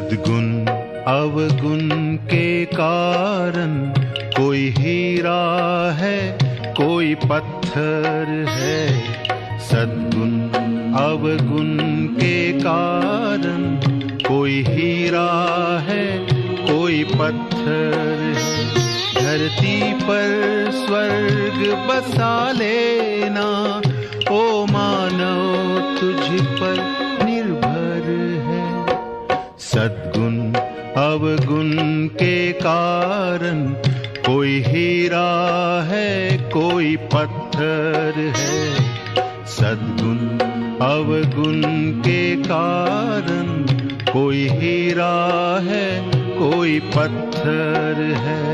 सद्गुण अवगुण के कारण कोई हीरा है, कोई पत्थर है। सद्गुण अवगुण के कारण कोई हीरा है, कोई पत्थर है। धरती पर स्वर्ग बसा लेना, ओ मानव तुझ पर निर्भर है। सद्गुण अवगुण के कारण कोई हीरा है, कोई पत्थर है। सद्गुण अवगुण के कारण कोई हीरा है, कोई पत्थर है।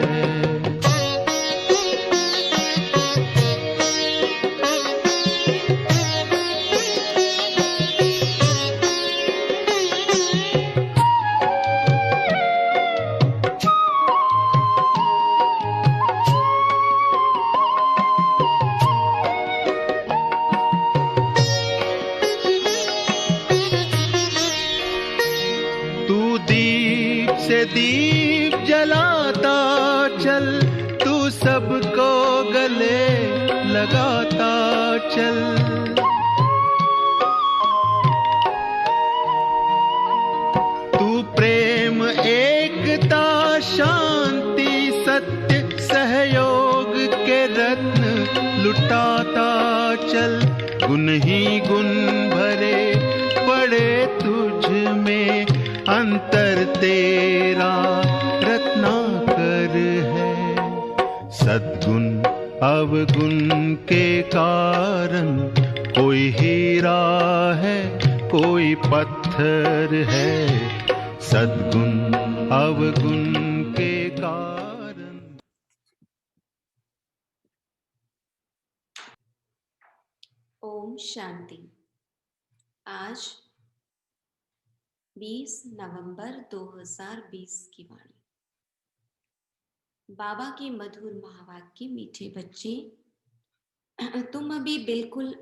दीप जलाता चल, तू सबको गले लगाता चल। तू प्रेम एकता शांति सत्य सहयोग के रत्न लुटाता चल। गुण ही गुण भरे पड़े तुझ में, अंतर तेरा रत्नाकर है। सद्गुण अवगुण के कारण कोई हीरा है, कोई पत्थर है। सद्गुण अवगुण के कारण। ओम शांति। आज 20 नवंबर 2020 की वाणी। बाबा के मधुर महावाक्य। मीठे बच्चे, तुम अभी बिल्कुल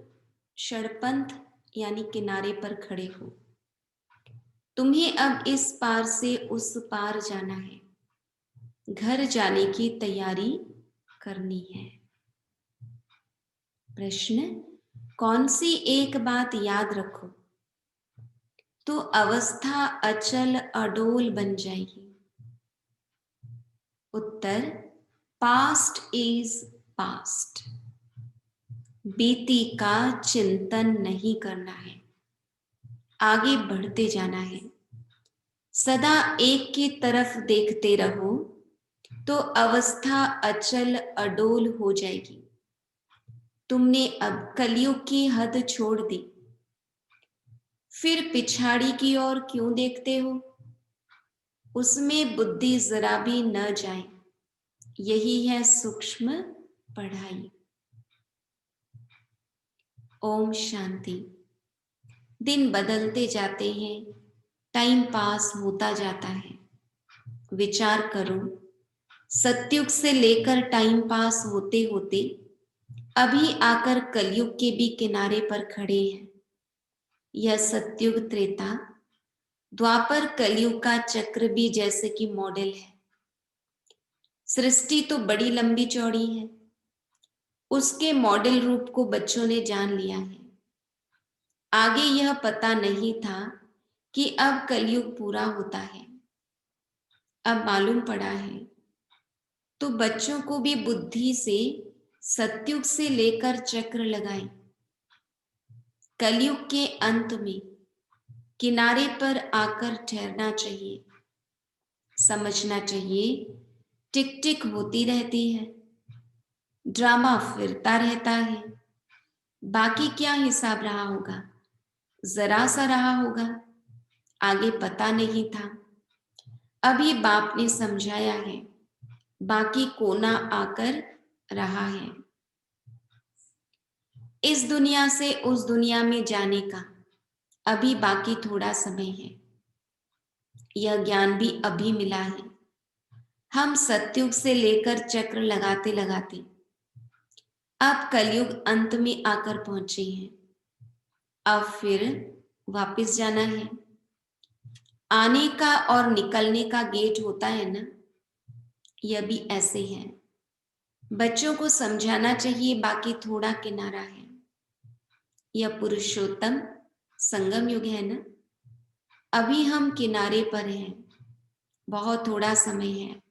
षड़पंथ यानी किनारे पर खड़े हो। तुम्हें अब इस पार से उस पार जाना है, घर जाने की तैयारी करनी है। प्रश्न, कौन सी एक बात याद रखो तो अवस्था अचल अडोल बन जाएगी? उत्तर, पास्ट इज पास्ट। बीती का चिंतन नहीं करना है, आगे बढ़ते जाना है। सदा एक की तरफ देखते रहो तो अवस्था अचल अडोल हो जाएगी। तुमने अब कलयुग की हद छोड़ दी, फिर पिछाड़ी की ओर क्यों देखते हो? उसमें बुद्धि जरा भी न जाए, यही है सूक्ष्म पढ़ाई। ओम शांति। दिन बदलते जाते हैं, टाइम पास होता जाता है। विचार करो, सतयुग से लेकर टाइम पास होते होते अभी आकर कलयुग के भी किनारे पर खड़े हैं। यह सतयुग त्रेता द्वापर कलयुग का चक्र भी जैसे कि मॉडल है। सृष्टि तो बड़ी लंबी चौड़ी है, उसके मॉडल रूप को बच्चों ने जान लिया है। आगे यह पता नहीं था कि अब कलयुग पूरा होता है, अब मालूम पड़ा है। तो बच्चों को भी बुद्धि से सतयुग से लेकर चक्र लगाएं। कलयुग के अंत में किनारे पर आकर ठहरना चाहिए। समझना चाहिए, टिक टिक होती रहती है, ड्रामा फिरता रहता है। बाकी क्या हिसाब रहा होगा? जरा सा रहा होगा, आगे पता नहीं था। अभी बाप ने समझाया है, बाकी कोना आकर रहा है। इस दुनिया से उस दुनिया में जाने का अभी बाकी थोड़ा समय है। यह ज्ञान भी अभी मिला है। हम सतयुग से लेकर चक्र लगाते लगाते अब कलयुग अंत में आकर पहुंचे हैं। अब फिर वापस जाना है। आने का और निकलने का गेट होता है ना, यह भी ऐसे है। बच्चों को समझाना चाहिए, बाकी थोड़ा किनारा है। यह पुरुषोत्तम संगम युग है ना, अभी हम किनारे पर हैं, बहुत थोड़ा समय है।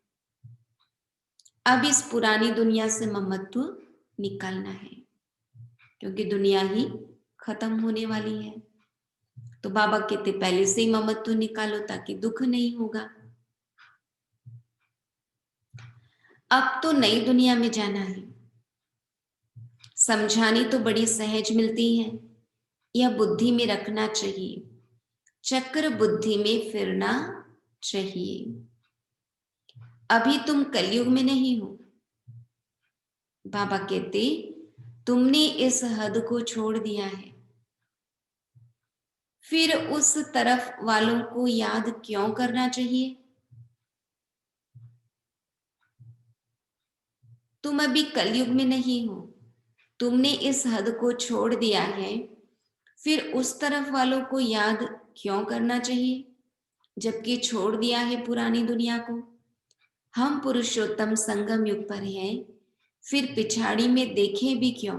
अब इस पुरानी दुनिया से ममत्व निकालना है, क्योंकि दुनिया ही खत्म होने वाली है। तो बाबा कहते पहले से ही ममत्व निकालो ताकि दुख नहीं होगा। अब तो नई दुनिया में जाना है। समझानी तो बड़ी सहज मिलती है, यह बुद्धि में रखना चाहिए, चक्र बुद्धि में फिरना चाहिए। अभी तुम कलयुग में नहीं हो। बाबा कहते तुमने इस हद को छोड़ दिया है, फिर उस तरफ वालों को याद क्यों करना चाहिए? तुम अभी कलयुग में नहीं हो, तुमने इस हद को छोड़ दिया है, फिर उस तरफ वालों को याद क्यों करना चाहिए, जबकि छोड़ दिया है पुरानी दुनिया को। हम पुरुषोत्तम संगम युग पर हैं, फिर पिछाड़ी में देखें भी क्यों?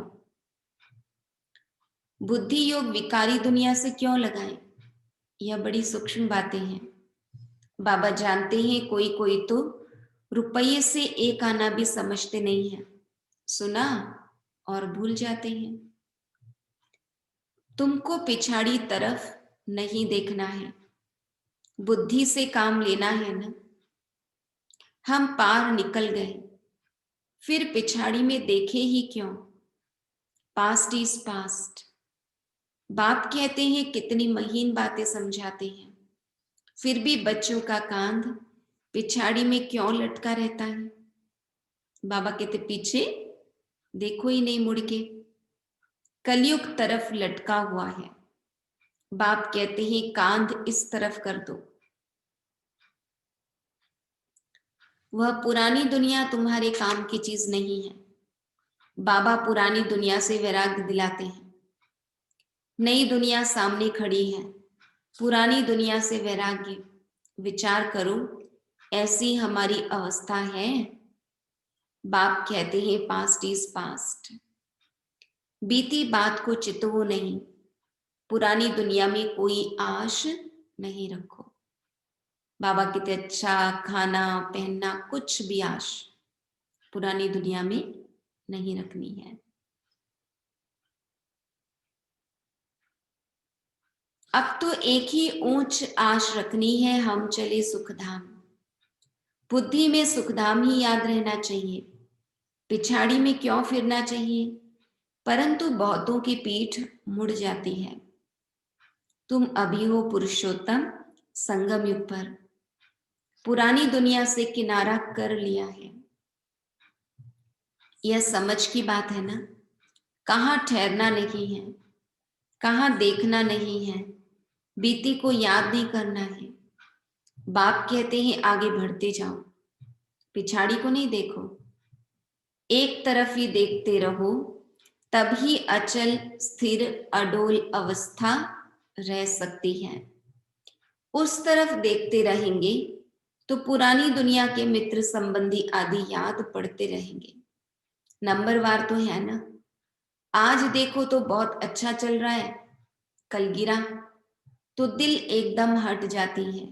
बुद्धि योग विकारी दुनिया से क्यों लगाएं? यह बड़ी सूक्ष्म बातें हैं। बाबा जानते हैं कोई कोई तो रुपये से एक आना भी समझते नहीं है, सुना और भूल जाते हैं। तुमको पिछाड़ी तरफ नहीं देखना है, बुद्धि से काम लेना है ना। हम पार निकल गए, फिर पिछाड़ी में देखे ही क्यों? Past is past. बाप कहते हैं कितनी महीन बातें समझाते हैं, फिर भी बच्चों का कांध पिछाड़ी में क्यों लटका रहता है? बाबा कहते पीछे देखो ही नहीं मुड़ के, कलयुग तरफ लटका हुआ है। बाप कहते हैं कांध इस तरफ कर दो। वह पुरानी दुनिया तुम्हारे काम की चीज नहीं है। बाबा पुरानी दुनिया से वैराग्य दिलाते हैं। नई दुनिया सामने खड़ी है, पुरानी दुनिया से वैराग्य। विचार करो, ऐसी हमारी अवस्था है। बाप कहते हैं पास्ट इज पास्ट। बीती बात को चितवो नहीं, पुरानी दुनिया में कोई आश नहीं रखो। बाबा कहते अच्छा खाना पहनना कुछ भी आश पुरानी दुनिया में नहीं रखनी है। अब तो एक ही ऊंच आश रखनी है, हम चले सुखधाम। बुद्धि में सुखधाम ही याद रहना चाहिए, पिछाड़ी में क्यों फिरना चाहिए? परंतु बहुतों की पीठ मुड़ जाती है। तुम अभी हो पुरुषोत्तम संगम युग पर, पुरानी दुनिया से किनारा कर लिया है। यह समझ की बात है ना, कहाँ ठहरना नहीं है, कहाँ देखना नहीं है, बीती को याद नहीं करना है। बाप कहते हैं आगे बढ़ते जाओ, पिछाड़ी को नहीं देखो, एक तरफ ही देखते रहो, तभी अचल स्थिर अडोल अवस्था रह सकती है। उस तरफ देखते रहेंगे तो पुरानी दुनिया के मित्र संबंधी आदि याद पड़ते रहेंगे। नंबरवार तो है ना, आज देखो तो बहुत अच्छा चल रहा है, कल गिरा तो दिल एकदम हट जाती है।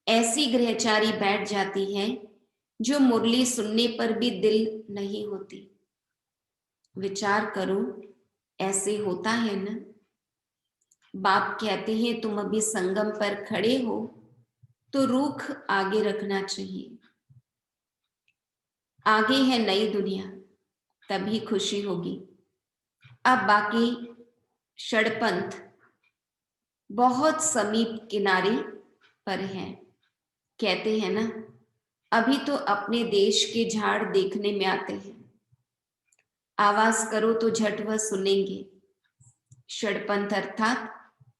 ऐसी ग्रहचारी बैठ जाती है जो मुरली सुनने पर भी दिल नहीं होती। विचार करो, ऐसे होता है ना। बाप कहते हैं तुम अभी संगम पर खड़े हो तो रुख आगे रखना चाहिए। आगे है नई दुनिया, तभी खुशी होगी। अब बाकी षडपंथ बहुत समीप किनारे पर है। कहते हैं ना, अभी तो अपने देश के झाड़ देखने में आते हैं, आवाज करो तो झट वह सुनेंगे। षडपंथ अर्थात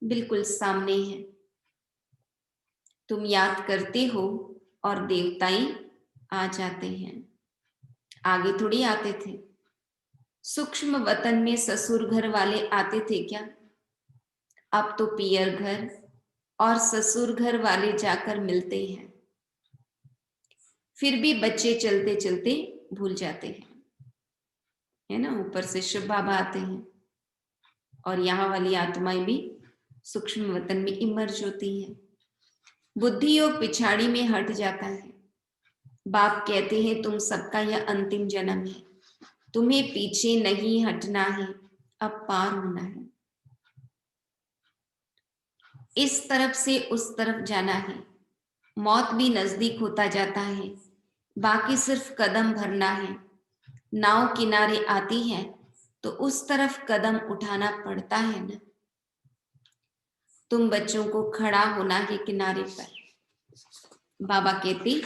बिल्कुल सामने है। तुम याद करते हो और देवताएं आ जाते हैं, आगे थोड़ी आते थे। सूक्ष्म वतन में ससुर घर वाले आते थे क्या? अब तो पियर घर, और ससुर घर वाले जाकर मिलते हैं। फिर भी बच्चे चलते चलते भूल जाते हैं, है ना। ऊपर से शिव बाबा आते हैं और यहाँ वाली आत्माएं भी सूक्ष्म वतन में इमर्ज होती हैं। बुद्धि योग पिछाड़ी में हट जाता है। बाप कहते हैं तुम सबका यह अंतिम जन्म है, तुम्हें पीछे नहीं हटना है, अब पार होना है, इस तरफ से उस तरफ जाना है। मौत भी नजदीक होता जाता है, बाकी सिर्फ कदम भरना है। नाव किनारे आती है तो उस तरफ कदम उठाना पड़ता है ना। तुम बच्चों को खड़ा होना है किनारे पर। बाबा कहते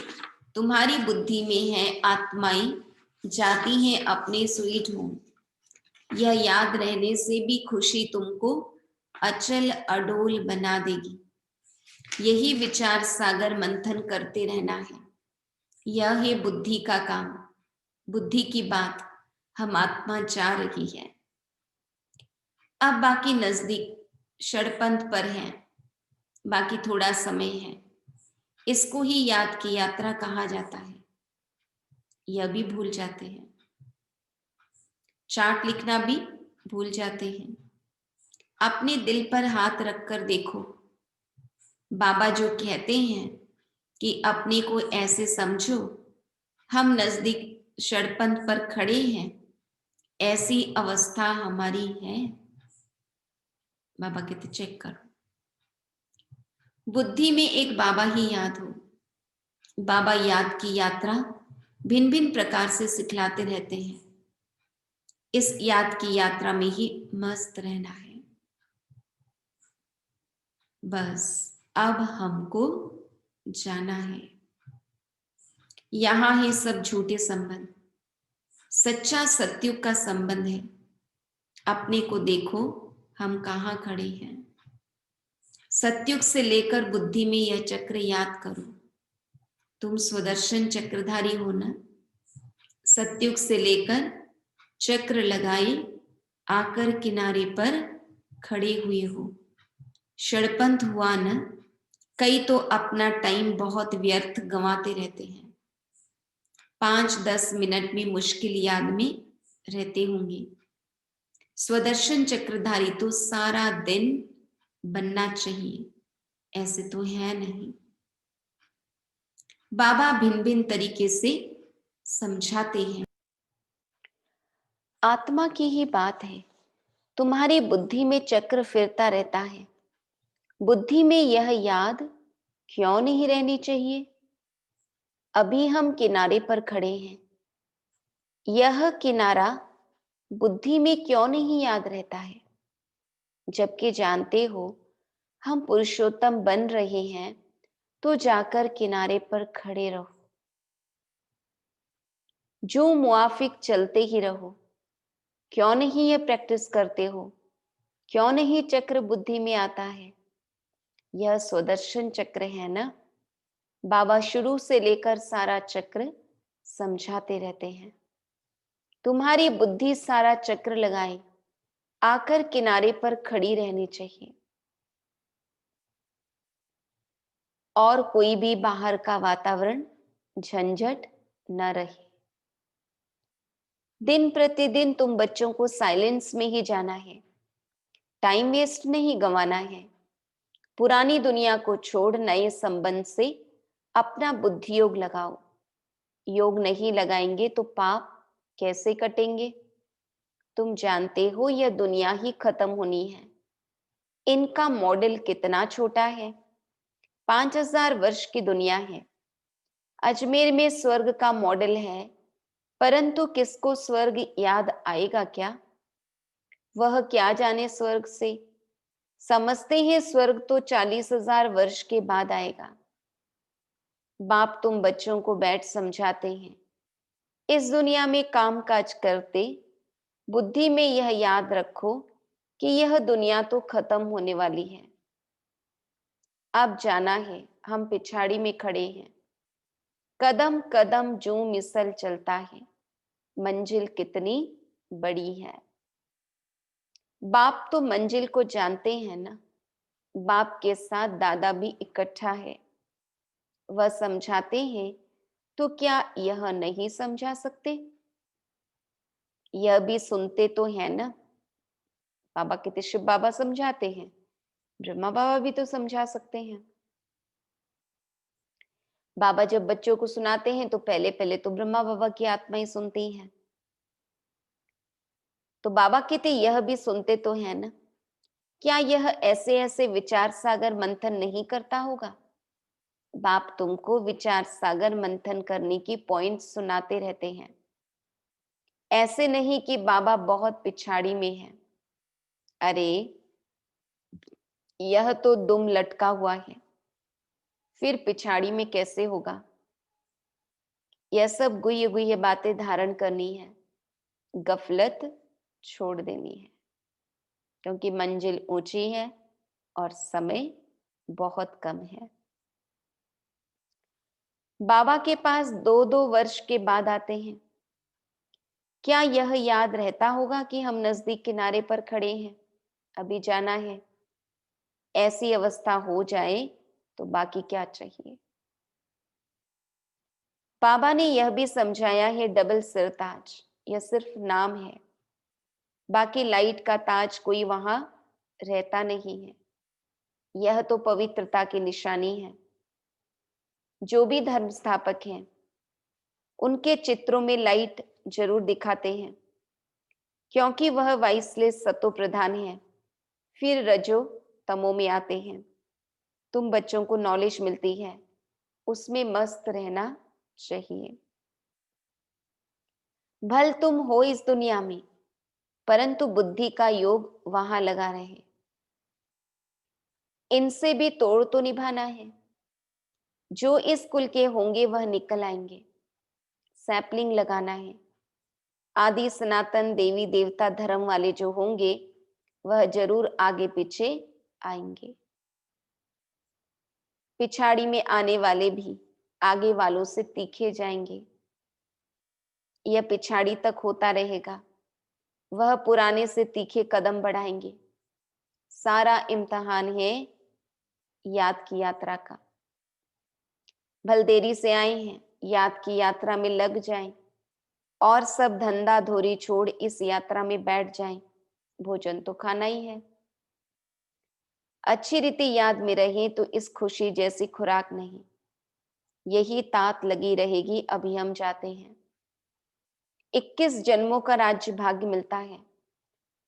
तुम्हारी बुद्धि में है आत्माएं जाती हैं अपने स्वीट होम। यह याद रहने से भी खुशी तुमको अचल अडोल बना देगी। यही विचार सागर मंथन करते रहना है। यह है बुद्धि का काम। बुद्धि की बात हम आत्मा जा रही है। अब बाकी नजदीक षड़पंथ पर है, बाकी थोड़ा समय है। इसको ही याद की यात्रा कहा जाता है। यह भी भूल जाते हैं, चार्ट लिखना भी भूल जाते हैं। अपने दिल पर हाथ रखकर देखो। बाबा जो कहते हैं कि अपने को ऐसे समझो हम नजदीक षड़पंथ पर खड़े हैं, ऐसी अवस्था हमारी है। बाबा कहते चेक करो। बुद्धि में एक बाबा ही याद हो। बाबा याद की यात्रा भिन्न भिन्न प्रकार से सिखलाते रहते हैं। इस याद की यात्रा में ही मस्त रहना है। बस अब हमको जाना है। यहां है सब झूठे संबंध, सच्चा सत्युग का संबंध है। अपने को देखो हम कहाँ खड़े हैं। सत्युग से लेकर बुद्धि में यह चक्र याद करो। तुम स्वदर्शन चक्रधारी हो ना। सत्युग से लेकर चक्र लगाए आकर किनारे पर खड़े हुए हो। षड़पंथ हुआ न, कई तो अपना टाइम बहुत व्यर्थ गंवाते रहते हैं। 5-10 मिनट में मुश्किल याद में रहते होंगे। स्वदर्शन चक्रधारी तो सारा दिन बनना चाहिए, ऐसे तो है नहीं। बाबा भिन्न भिन्न तरीके से समझाते हैं। आत्मा की ही बात है। तुम्हारी बुद्धि में चक्र फिरता रहता है। बुद्धि में यह याद क्यों नहीं रहनी चाहिए? अभी हम किनारे पर खड़े हैं। यह किनारा बुद्धि में क्यों नहीं याद रहता है? जबकि जानते हो हम पुरुषोत्तम बन रहे हैं, तो जाकर किनारे पर खड़े रहो। जो मुआफिक चलते ही रहो। क्यों नहीं ये प्रैक्टिस करते हो? क्यों नहीं चक्र बुद्धि में आता है? यह स्वदर्शन चक्र है ना। बाबा शुरू से लेकर सारा चक्र समझाते रहते हैं। तुम्हारी बुद्धि सारा चक्र लगाए आकर किनारे पर खड़ी रहनी चाहिए, और कोई भी बाहर का वातावरण झंझट न रहे। दिन प्रतिदिन तुम बच्चों को साइलेंस में ही जाना है। टाइम वेस्ट नहीं गंवाना है। पुरानी दुनिया को छोड़ नए संबंध से अपना बुद्धि योग लगाओ। योग नहीं लगाएंगे तो पाप कैसे कटेंगे? तुम जानते हो यह दुनिया ही खत्म होनी है। इनका मॉडल कितना छोटा है। 5000 वर्ष की दुनिया है। अजमेर में स्वर्ग का मॉडल है, परंतु किसको स्वर्ग याद आएगा क्या? वह क्या जाने स्वर्ग से। समझते हैं स्वर्ग तो 40,000 वर्ष के बाद आएगा। बाप तुम बच्चों को बैठ समझाते हैं। इस दुनिया में काम काज करते बुद्धि में यह याद रखो कि यह दुनिया तो खत्म होने वाली है। अब जाना है, हम पिछाड़ी में खड़े हैं। कदम कदम जो मिसल चलता है, मंजिल कितनी बड़ी है। बाप तो मंजिल को जानते हैं ना। बाप के साथ दादा भी इकट्ठा है। वह समझाते हैं तो क्या यह नहीं समझा सकते? यह भी सुनते तो है ना। बाबा कहते शिव बाबा समझाते हैं, ब्रह्मा बाबा भी तो समझा सकते हैं। बाबा जब बच्चों को सुनाते हैं तो पहले पहले तो ब्रह्मा बाबा की आत्मा ही सुनती है। तो बाबा कहते यह भी सुनते तो है ना। क्या यह ऐसे ऐसे विचार सागर मंथन नहीं करता होगा? बाप तुमको विचार सागर मंथन करने की पॉइंट्स सुनाते रहते हैं। ऐसे नहीं कि बाबा बहुत पिछाड़ी में है। अरे यह तो दुम लटका हुआ है, फिर पिछाड़ी में कैसे होगा? यह सब गुह्य गुह्य बातें धारण करनी है, गफलत छोड़ देनी है, क्योंकि मंजिल ऊंची है और समय बहुत कम है। बाबा के पास 2-2 वर्ष के बाद आते हैं। क्या यह याद रहता होगा कि हम नजदीक किनारे पर खड़े हैं, अभी जाना है? ऐसी अवस्था हो जाए तो बाकी क्या चाहिए? बाबा ने यह भी समझाया है, डबल सिर ताज यह सिर्फ नाम है, बाकी लाइट का ताज कोई वहां रहता नहीं है। यह तो पवित्रता की निशानी है। जो भी धर्म स्थापक हैं उनके चित्रों में लाइट जरूर दिखाते हैं, क्योंकि वह वाइसलेस सतो प्रधान है, फिर रजो तमो में आते हैं। तुम बच्चों को नॉलेज मिलती है, उसमें मस्त रहना चाहिए। भल तुम हो इस दुनिया में, परंतु बुद्धि का योग वहां लगा रहे। इनसे भी तोड़ तो निभाना है। जो इस कुल के होंगे वह निकल आएंगे। सैपलिंग लगाना है। आदि सनातन देवी देवता धर्म वाले जो होंगे वह जरूर आगे पीछे आएंगे। पिछाड़ी में आने वाले भी आगे वालों से तीखे जाएंगे। यह पिछाड़ी तक होता रहेगा। वह पुराने से तीखे कदम बढ़ाएंगे। सारा इम्तिहान है याद की यात्रा का। भल देरी से आए हैं, याद की यात्रा में लग जाएं और सब धंधा धोरी छोड़ इस यात्रा में बैठ जाएं। भोजन तो खाना ही है। अच्छी रीति याद में रहे तो इस खुशी जैसी खुराक नहीं। यही तात लगी रहेगी। अभी हम जाते हैं। 21 जन्मों का राज्य भाग्य मिलता है।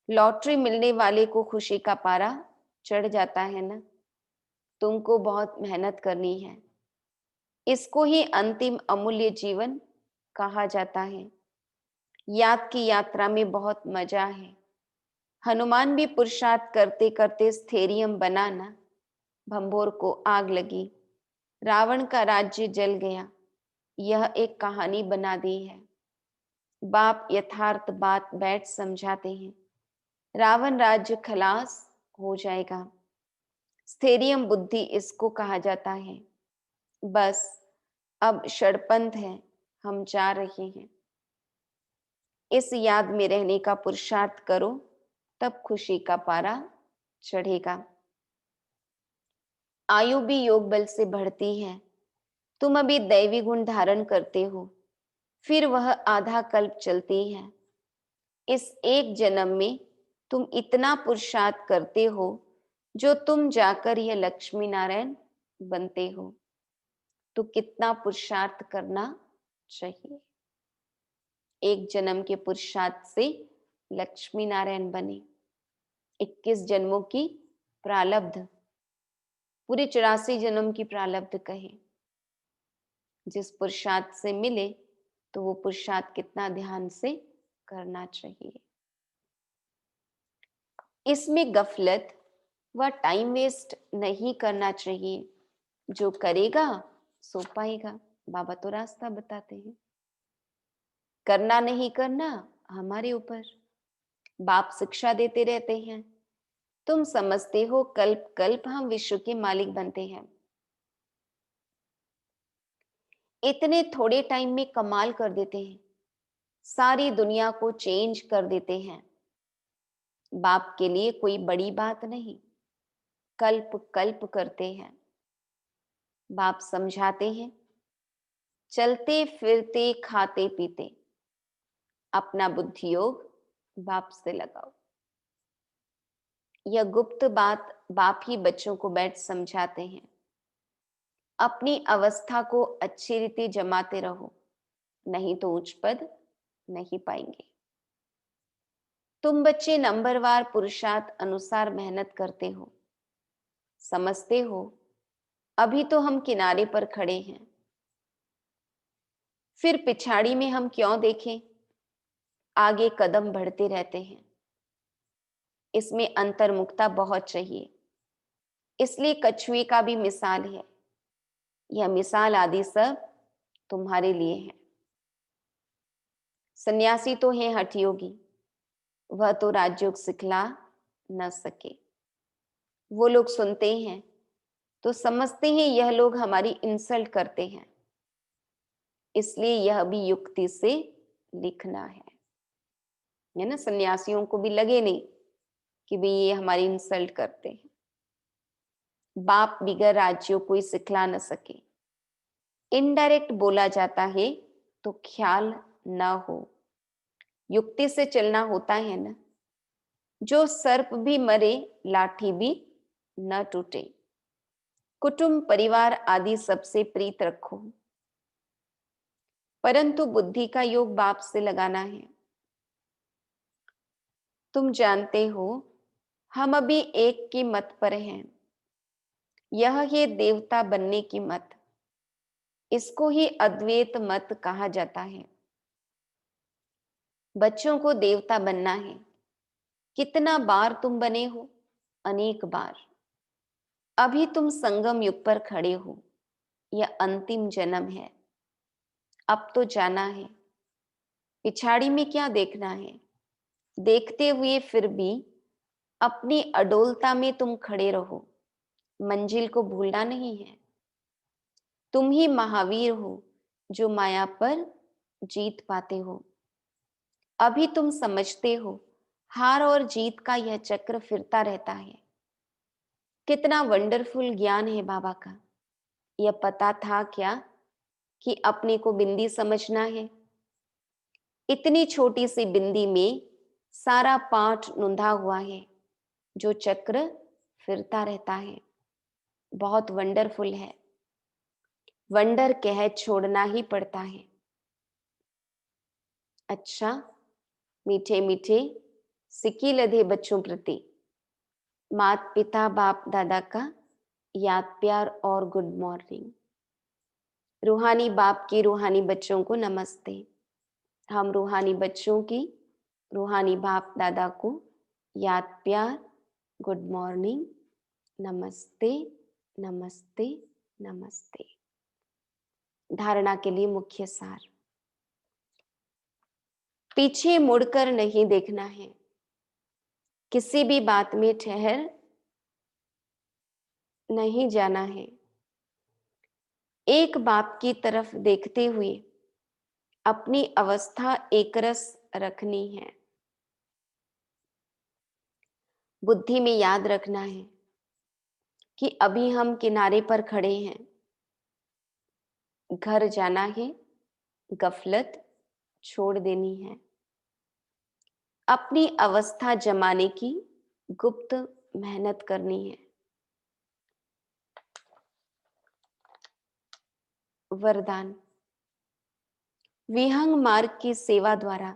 लॉटरी मिलने वाले को खुशी का पारा चढ़ जाता है ना। तुमको बहुत मेहनत करनी है। इसको ही अंतिम अमूल्य जीवन कहा जाता है। याद की यात्रा में बहुत मजा है। हनुमान भी पुरुषार्थ करते करते स्थैर्यम बना ना। भंभोर को आग लगी, रावण का राज्य जल गया। यह एक कहानी बना दी है। बाप यथार्थ बात बैठ समझाते हैं। रावण राज्य खलास हो जाएगा। स्थैर्यम बुद्धि इसको कहा जाता है। बस अब षड़पंथ है, हम जा रहे हैं। इस याद में रहने का पुरुषार्थ करो, तब खुशी का पारा चढ़ेगा। आयु भी योग बल से बढ़ती है। तुम अभी दैवी गुण धारण करते हो, फिर वह आधा कल्प चलती है। इस एक जन्म में तुम इतना पुरुषार्थ करते हो जो तुम जाकर यह लक्ष्मी नारायण बनते हो। तो कितना पुरुषार्थ करना चाहिए? एक जन्म के पुरुषार्थ से लक्ष्मी नारायण बने। 21 जन्मों की प्रालब्ध, पूरे 84 जन्म की प्रालब्ध कहे। जिस पुरुषार्थ से मिले तो वो पुरुषार्थ कितना ध्यान से करना चाहिए। इसमें गफलत व टाइम वेस्ट नहीं करना चाहिए। जो करेगा सो पाएगा। बाबा तो रास्ता बताते हैं। करना नहीं करना हमारे ऊपर। बाप शिक्षा देते रहते हैं। तुम समझते हो कल्प कल्प हम विश्व के मालिक बनते हैं। इतने थोड़े टाइम में कमाल कर देते हैं। सारी दुनिया को चेंज कर देते हैं। बाप के लिए कोई बड़ी बात नहीं। कल्प कल्प करते हैं। बाप समझाते हैं, चलते फिरते खाते पीते अपना बुद्धि योग बाप से लगाओ। यह गुप्त बात बाप ही बच्चों को बैठ समझाते हैं। अपनी अवस्था को अच्छी रीति जमाते रहो, नहीं तो उच्च पद नहीं पाएंगे। तुम बच्चे नंबरवार पुरुषार्थ अनुसार मेहनत करते हो, समझते हो अभी तो हम किनारे पर खड़े हैं, फिर पिछाड़ी में हम क्यों देखें, आगे कदम बढ़ते रहते हैं। इसमें अंतर्मुखता बहुत चाहिए, इसलिए कछुए का भी मिसाल है। यह मिसाल आदि सब तुम्हारे लिए है। सन्यासी तो है हठयोगी, वह तो राजयोग सिखला न सके। वो लोग सुनते हैं तो समझते हैं यह लोग हमारी इंसल्ट करते हैं, इसलिए यह भी युक्ति से लिखना है ना। सन्यासियों को भी लगे नहीं कि भाई ये हमारी इंसल्ट करते हैं। बाप बिगर राज्यों कोई सिखला न सके। इनडायरेक्ट बोला जाता है तो ख्याल न हो, युक्ति से चलना होता है ना। जो सर्प भी मरे लाठी भी न टूटे। कुटुंब परिवार आदि सबसे प्रीत रखो, परंतु बुद्धि का योग बाप से लगाना है। तुम जानते हो हम अभी एक की मत पर हैं, यह है देवता बनने की मत। इसको ही अद्वैत मत कहा जाता है। बच्चों को देवता बनना है। कितना बार तुम बने हो? अनेक बार। अभी तुम संगम युग पर खड़े हो, यह अंतिम जन्म है। अब तो जाना है, पिछाड़ी में क्या देखना है। देखते हुए फिर भी अपनी अडोलता में तुम खड़े रहो, मंजिल को भूलना नहीं है। तुम ही महावीर हो जो माया पर जीत पाते हो। अभी तुम समझते हो हार और जीत का यह चक्र फिरता रहता है। कितना वंडरफुल ज्ञान है बाबा का। यह पता था क्या कि अपने को बिंदी समझना है? इतनी छोटी सी बिंदी में सारा पाठ नुंधा हुआ है, जो चक्र फिरता रहता है। बहुत वंडरफुल है। वंडर कह छोड़ना ही पड़ता है। अच्छा, मीठे मीठे सिक्की लदे बच्चों प्रति माता पिता बाप दादा का याद प्यार और गुड मॉर्निंग। रूहानी बाप की रूहानी बच्चों को नमस्ते। हम रूहानी बच्चों की रूहानी बाप दादा को याद प्यार, गुड मॉर्निंग, नमस्ते नमस्ते नमस्ते। धारणा के लिए मुख्य सार, पीछे मुड़कर नहीं देखना है। किसी भी बात में ठहर नहीं जाना है। एक बाप की तरफ देखते हुए अपनी अवस्था एकरस रखनी है। बुद्धि में याद रखना है कि अभी हम किनारे पर खड़े हैं। घर जाना है, गफलत छोड़ देनी है। अपनी अवस्था जमाने की गुप्त मेहनत करनी है। वरदान, विहंग मार्ग की सेवा द्वारा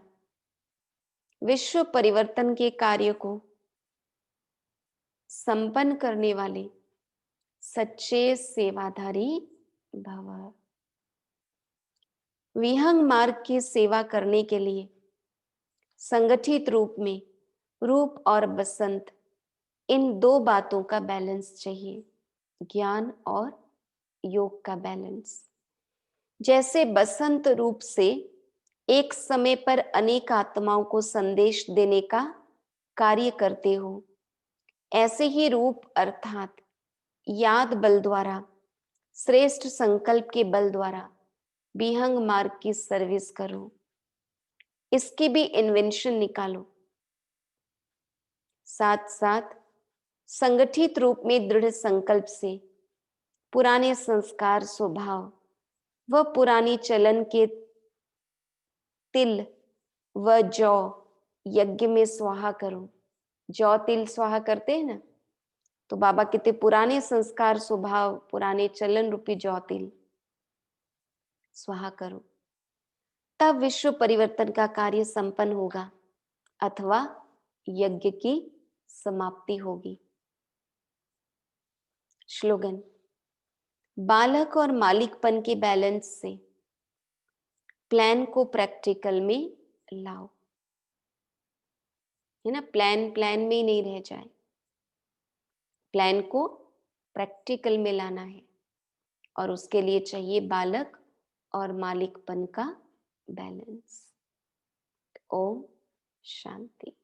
विश्व परिवर्तन के कार्य को संपन्न करने वाले सच्चे सेवाधारी भव। विहंग मार्ग की सेवा करने के लिए संगठित रूप में रूप और बसंत, इन दो बातों का बैलेंस चाहिए, ज्ञान और योग का बैलेंस। जैसे बसंत रूप से एक समय पर अनेक आत्माओं को संदेश देने का कार्य करते हो, ऐसे ही रूप अर्थात याद बल द्वारा, श्रेष्ठ संकल्प के बल द्वारा विहंग मार्ग की सर्विस करो। इसकी भी इन्वेंशन निकालो। साथ साथ संगठित रूप में दृढ़ संकल्प से पुराने संस्कार, स्वभाव व पुरानी चलन के तिल व जौ यज्ञ में स्वाहा करो। जौ तिल स्वाहा करते हैं ना, तो बाबा कहते पुराने संस्कार, स्वभाव, पुराने चलन रूपी जौ तिल स्वाहा करो, तब विश्व परिवर्तन का कार्य संपन्न होगा अथवा यज्ञ की समाप्ति होगी। श्लोगन: बालक और मालिकपन के बैलेंस से प्लान को प्रैक्टिकल में लाओ। है ना, प्लान प्लान में ही नहीं रह जाए, प्लान को प्रैक्टिकल में लाना है और उसके लिए चाहिए बालक और मालिकपन का बैलेंस। ओम शांति।